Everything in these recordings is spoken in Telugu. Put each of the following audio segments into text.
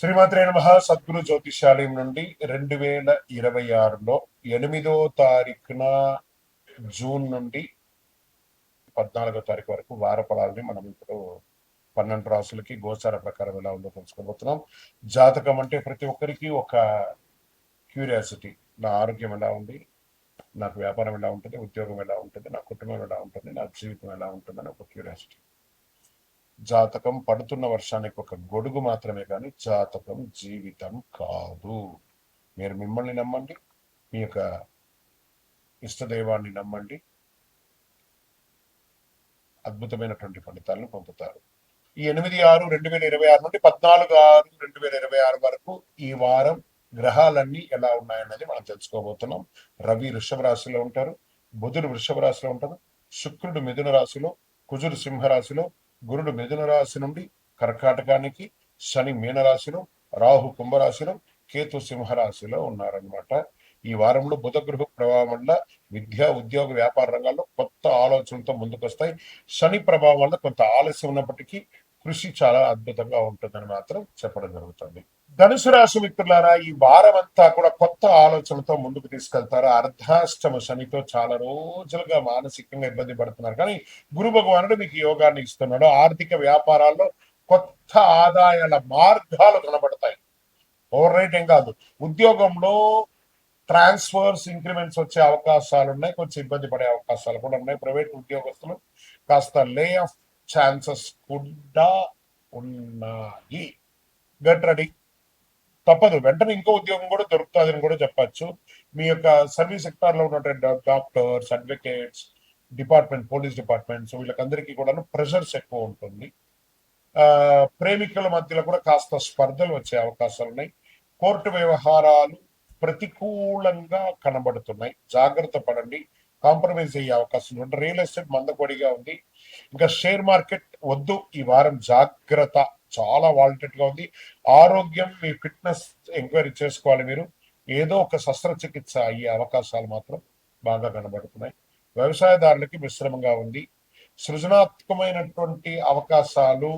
శ్రీమాత్రే నమః. సద్గురు జ్యోతిషాలయం నుండి 2026లో 8వ తారీఖున జూన్ నుండి 14వ తారీఖు వరకు వార ఫలాలని మనం ఇప్పుడు 12 రాసులకి గోచార ప్రకారం ఎలా ఉందో తెలుసుకోబోతున్నాం. జాతకం అంటే ప్రతి ఒక్కరికి ఒక క్యూరియాసిటీ. నా ఆరోగ్యం ఎలా ఉంది, నాకు వ్యాపారం ఎలా ఉంటుంది, ఉద్యోగం ఎలా ఉంటుంది, నా కుటుంబం ఎలా ఉంటుంది, నా జీవితం ఎలా ఉంటుందని ఒక క్యూరియాసిటీ. జాతకం పడుతున్న వర్షానికి ఒక గొడుగు మాత్రమే కానీ జాతకం జీవితం కాదు. మీరు మిమ్మల్ని నమ్మండి, మీ యొక్క ఇష్టదైవాన్ని నమ్మండి, అద్భుతమైనటువంటి ఫలితాలను పొందుతారు. ఈ 8/6/2026 నుండి 14/6/2026 వరకు ఈ వారం గ్రహాలన్నీ ఎలా ఉన్నాయన్నది మనం తెలుసుకోబోతున్నాం. రవి వృషభ రాశిలో ఉంటారు, బుధుడు వృషభ రాశిలో ఉంటారు, శుక్రుడు మిథున రాశిలో, కుజుడు సింహరాశిలో, గురుడు మిథున రాశి నుండి కర్కాటకానికి, శని మీనరాశిలో, రాహు కుంభరాశిలో, కేతు సింహరాశిలో ఉన్నారనమాట. ఈ వారంలో బుధ గృహ ప్రభావం వల్ల విద్య, ఉద్యోగ, వ్యాపార రంగాల్లో కొత్త ఆలోచనలతో ముందుకొస్తాయి. శని ప్రభావం వల్ల కొంత ఆలస్యం ఉన్నప్పటికీ కృషి చాలా అద్భుతంగా ఉంటుందని మాత్రం చెప్పడం జరుగుతుంది. ధనుసు రాశి మిత్రులారా, ఈ వారం అంతా కూడా కొత్త ఆలోచనలతో ముందుకు తీసుకెళ్తారు. అర్ధాష్టమ శనితో చాలా రోజులుగా మానసికంగా ఇబ్బంది పడుతున్నారు, కానీ గురు భగవానుడు మీకు యోగాన్ని ఇస్తున్నాడు. ఆర్థిక వ్యాపారాల్లో కొత్త ఆదాయాల మార్గాలు కనబడతాయి. ఓవర్ రైటింగ్ కాదు, ఉద్యోగంలో ట్రాన్స్ఫర్స్, ఇంక్రిమెంట్స్ వచ్చే అవకాశాలు ఉన్నాయి. కొంచెం ఇబ్బంది పడే అవకాశాలు కూడా ఉన్నాయి. ప్రైవేట్ ఉద్యోగస్తులు కాస్త లే ఆఫ్ ఛాన్సెస్ కూడా ఉన్నాయి. Get ready. తప్పదు, వెంటనే ఇంకో ఉద్యోగం కూడా దొరుకుతుందని కూడా చెప్పచ్చు. మీ యొక్క సర్వీస్ సెక్టార్ లో ఉన్నటువంటి డాక్టర్స్, అడ్వకేట్స్, పోలీస్ డిపార్ట్మెంట్స్, వీళ్ళకందరికీ కూడా ప్రెషర్స్ ఎక్కువ ఉంటుంది. ప్రేమికుల మధ్యలో కూడా కాస్త స్పర్ధలు వచ్చే అవకాశాలు ఉన్నాయి. కోర్టు వ్యవహారాలు ప్రతికూలంగా కనబడుతున్నాయి, జాగ్రత్త పడండి. కాంప్రమైజ్ అయ్యే అవకాశం ఉంది. రియల్ ఎస్టేట్ మందకొడిగా ఉంది. ఇంకా షేర్ మార్కెట్ వద్దు, ఈ వారం జాగ్రత్త, చాలా వాలటెట్ గా ఉంది. ఆరోగ్యం, మీ ఫిట్నెస్ ఎంక్వైరీ చేసుకోవాలి మీరు. ఏదో ఒక శస్త్రచికిత్స అయ్యే అవకాశాలు మాత్రం బాగా కనబడుతున్నాయి. వ్యవసాయదారులకి మిశ్రమంగా ఉంది. సృజనాత్మకమైనటువంటి అవకాశాలు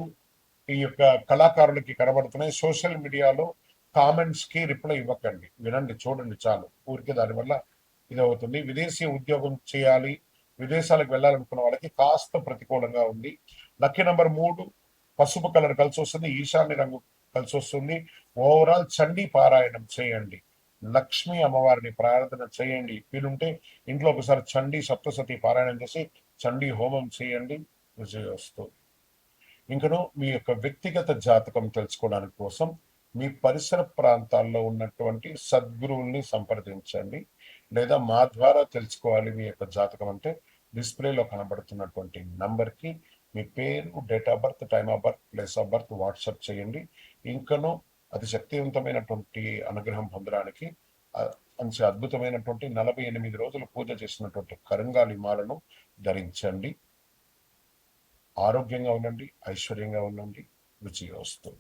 ఈ యొక్క కళాకారులకి కనబడుతున్నాయి. సోషల్ మీడియాలో కామెంట్స్ కి రిప్లై ఇవ్వకండి, వినండి, చూడండి చాలు. ఊరికే దానివల్ల ఇది అవుతుంది. విదేశీ ఉద్యోగం చేయాలి, విదేశాలకు వెళ్ళాలనుకున్న వాళ్ళకి కాస్త ప్రతికూలంగా ఉంది. లక్కీ నెంబర్ 3 పసుపు కలర్ కలిసి వస్తుంది, ఈశాన్య రంగు కలిసి వస్తుంది. ఓవరాల్ చండీ పారాయణం చేయండి, లక్ష్మీ అమ్మవారిని ప్రార్థన చేయండి. వీలుంటే ఇంట్లో ఒకసారి చండీ సప్తసతి పారాయణం చేసి చండీ హోమం చేయండి, విజయోస్తు. ఇంకను మీ యొక్క వ్యక్తిగత జాతకం తెలుసుకోవడానికి కోసం మీ పరిసర ప్రాంతాల్లో ఉన్నటువంటి సద్గురువుల్ని సంప్రదించండి, లేదా మా ద్వారా తెలుసుకోవాలి మీ యొక్క జాతకం అంటే డిస్ప్లేలో కనబడుతున్నటువంటి నంబర్కి మీ పేరు, date of birth, time of birth, place of birth WhatsApp చేయండి. ఇంకను అతి శక్తివంతమైనటువంటి అనుగ్రహం పొందడానికి మంచి అద్భుతమైనటువంటి 48 రోజులు పూజ చేసినటువంటి కరంగాలి మాలను ధరించండి. ఆరోగ్యంగా ఉండండి, ఐశ్వర్యంగా ఉండండి, విజయోస్తు.